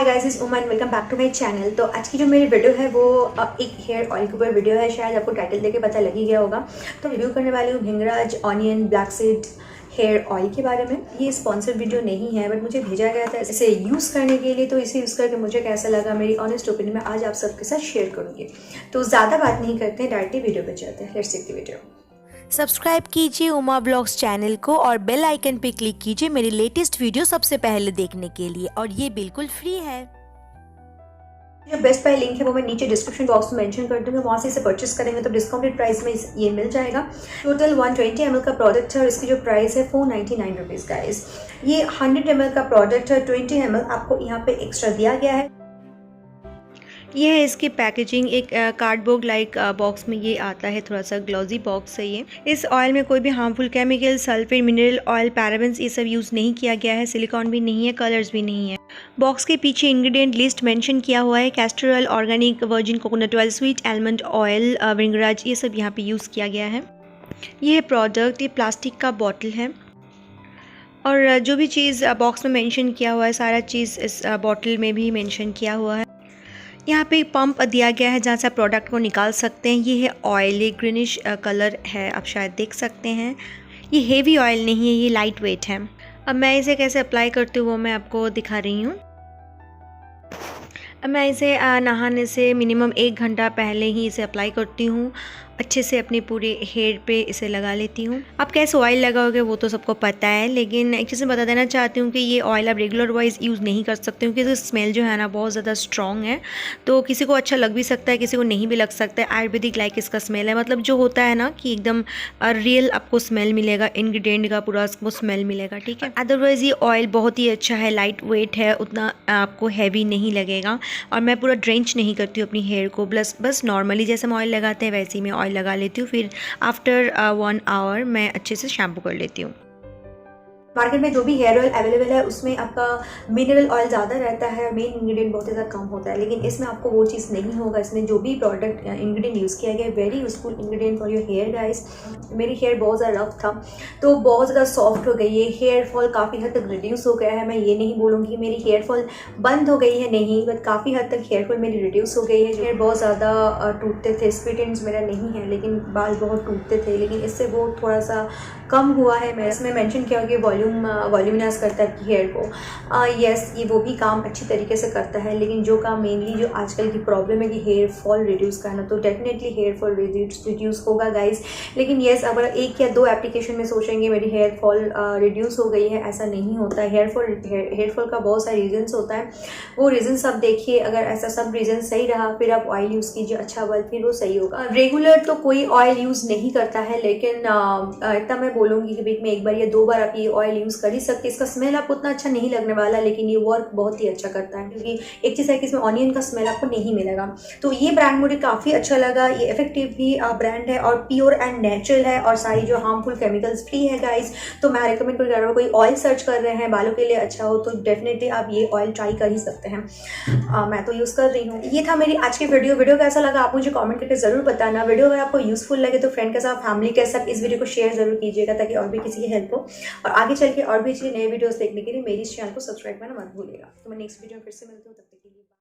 Hi guys, is Uman, welcome back to my channel. तो आज की जो मेरी वीडियो है वो एक हेयर ऑयल के ऊपर वीडियो है। शायद आपको टाइटल देके पता लग ही गया होगा। तो रिव्यू करने वाली हूँ bhringraj onion black seed hair oil के बारे में। ये स्पॉन्सर्ड वीडियो नहीं है, बट मुझे भेजा गया था इसे यूज़ करने के लिए। तो इसे यूज़ करके मुझे कैसा लगा, मेरी ऑनेस्ट ओपिनियन में आज आप सबके साथ शेयर करूँगी। तो ज़्यादा बात नहीं करते हैं, डायरेक्टली वीडियो पे चलते हैं। Let's see the video. Subscribe कीजिए उमा ब्लॉग्स चैनल को और बेल आइकन पे क्लिक कीजिए मेरी लेटेस्ट वीडियो सबसे पहले देखने के लिए, और ये बिल्कुल फ्री है। जो बेस्ट बाय लिंक है वो मैं नीचे डिस्क्रिप्शन बॉक्स में मेंशन कर दूंगा। वहाँ से इसे परचेस करेंगे तो डिस्काउंटेड प्राइस में ये मिल जाएगा। टोटल 120 ml का प्रोडक्ट है और इसकी जो प्राइस है 499 रुपीज़ गाइस। ये 100 ml का प्रोडक्ट है, 20 ml आपको यहाँ पे एक्स्ट्रा दिया गया है। ये है इसकी पैकेजिंग, एक कार्डबोर्ड लाइक बॉक्स में ये आता है, थोड़ा सा ग्लॉजी बॉक्स है ये। इस ऑयल में कोई भी harmful chemical, sulphate, mineral oil, parabens ये सब यूज़ नहीं किया गया है। सिलिकॉन भी नहीं है, कलर्स भी नहीं है। बॉक्स के पीछे इंग्रेडिएंट लिस्ट मेंशन किया हुआ है। Castor oil, organic virgin coconut oil, sweet almond oil, bhringraj, ये सब यहाँ पे यूज़ किया गया है। ये है प्रोडक्ट, ये प्लास्टिक का बॉटल है और जो भी चीज़ बॉक्स में मेंशन किया हुआ है सारा चीज़ इस बॉटल में भी मेंशन किया हुआ है। यहाँ पे पंप दिया गया है जहाँ से आप प्रोडक्ट को निकाल सकते हैं। ये है ऑयल, ये ग्रीनिश कलर है, आप शायद देख सकते हैं। ये हेवी ऑयल नहीं है, ये लाइट वेट है। अब मैं इसे कैसे अप्लाई करती हूँ वो मैं आपको दिखा रही हूँ। अब मैं इसे नहाने से मिनिमम 1 घंटा पहले ही इसे अप्लाई करती हूँ। अच्छे से अपने पूरे हेयर पे इसे लगा लेती हूँ। आप कैसे ऑयल लगाओगे वो तो सबको पता है, लेकिन एक चीज़ मैं बता देना चाहती हूँ कि ये ऑयल आप रेगुलर वाइज यूज़ नहीं कर सकते, क्योंकि इसका स्मेल जो है ना बहुत ज़्यादा स्ट्रॉन्ग है। तो किसी को अच्छा लग भी सकता है, किसी को नहीं भी लग सकता है। आयुर्वेदिक लाइक इसका स्मेल है, मतलब जो होता है ना कि एकदम रियल आपको स्मेल मिलेगा, इंग्रेडिएंट का पूरा वो स्मेल मिलेगा, ठीक है। अदरवाइज़ ये ऑयल बहुत ही अच्छा है, लाइट वेट है, उतना आपको हैवी नहीं लगेगा। और मैं पूरा ड्रेंच नहीं करती हूँ अपनी हेयर को, बस नॉर्मली जैसे हम ऑयल लगाते हैं वैसे ही मैं ऑयल लगा लेती हूँ। फिर आफ्टर 1 आवर मैं अच्छे से शैम्पू कर लेती हूँ। मार्केट में जो भी हेयर ऑयल अवेलेबल है उसमें आपका मिनरल ऑयल ज़्यादा रहता है, मेन इंग्रेडिएंट बहुत ज़्यादा कम होता है। लेकिन इसमें आपको वो चीज़ नहीं होगा। इसमें जो भी प्रोडक्ट इंग्रेडिएंट यूज़ किया गया है very useful ingredient for your hair guys. मेरी हेयर बहुत ज़्यादा रफ था तो बहुत ज़्यादा सॉफ्ट हो गई है। हेयर फॉल काफ़ी हद तक रिड्यूस हो गया है। मैं ये नहीं बोलूँगी कि मेरी हेयर फॉल बंद हो गई है, नहीं, बट काफ़ी हद तक हेयर फॉल मेरी रिड्यूस हो गई है। हेयर बहुत ज़्यादा टूटते थे, स्प्लिट एंड्स मेरा नहीं है लेकिन बाल बहुत टूटते थे, लेकिन इससे वो थोड़ा सा कम हुआ है। मैं इसमें मेंशन किया कि वॉल्यूमिनस करता है आपकी हेयर को। यस, ये वो भी काम अच्छी तरीके से करता है, लेकिन जो काम मेनली जो आजकल की प्रॉब्लम है कि हेयर फॉल रिड्यूस करना, तो डेफिनेटली हेयर फॉल रिड्यूस होगा गाइस। लेकिन यस, अगर 1 या 2 एप्लीकेशन में सोचेंगे मेरी हेयर फॉल रिड्यूस हो गई है, ऐसा नहीं होता है। हेयर फॉल का बहुत सारे रीजन्स होता है, वो रीजन्स आप देखिए। अगर ऐसा सब रीजन सही रहा फिर आप ऑयल यूज़ कीजिए, अच्छा ऑयल, फिर वो सही होगा। रेगुलर तो कोई ऑयल यूज़ नहीं करता है, लेकिन इतना मैं बोलूँगी कि वीक में 1 बार या 2 बार आप ये ऑयल यूज़ कर ही सकते। इसका स्मेल आपको उतना अच्छा नहीं लगने वाला, लेकिन ये वर्क बहुत ही अच्छा करता है, क्योंकि एक चीज़ है कि इसमें ऑनियन का स्मेल आपको नहीं मिलेगा। तो ये ब्रांड मुझे काफ़ी अच्छा लगा। ये इफेक्टिव भी ब्रांड है और प्योर एंड नेचुरल है और सारी जो हार्मफुल केमिकल्स फ्री है गाइस। तो मैं रिकमेंड करूँगी अगर कोई ऑयल सर्च कर रहे हैं बालों के लिए अच्छा हो तो डेफिनेटली आप ये ऑयल ट्राई कर ही सकते हैं। मैं तो यूज़ कर रही हूँ। ये था मेरी आज की वीडियो कैसा लगा आप मुझे कॉमेंट करके ज़रूर बताना। वीडियो अगर आपको यूजफुल लगे तो फ्रेंड के साथ, फैमिली के साथ इस वीडियो को शेयर जरूर कीजिएगा, ताकि और भी किसी की हेल्प हो। और आगे चल के और भी अच्छी नए वीडियोस देखने के लिए मेरी इस चैनल को सब्सक्राइब करना मत भूलिएगा। तो मैं नेक्स्ट वीडियो में फिर से मिलती हूँ, तब तक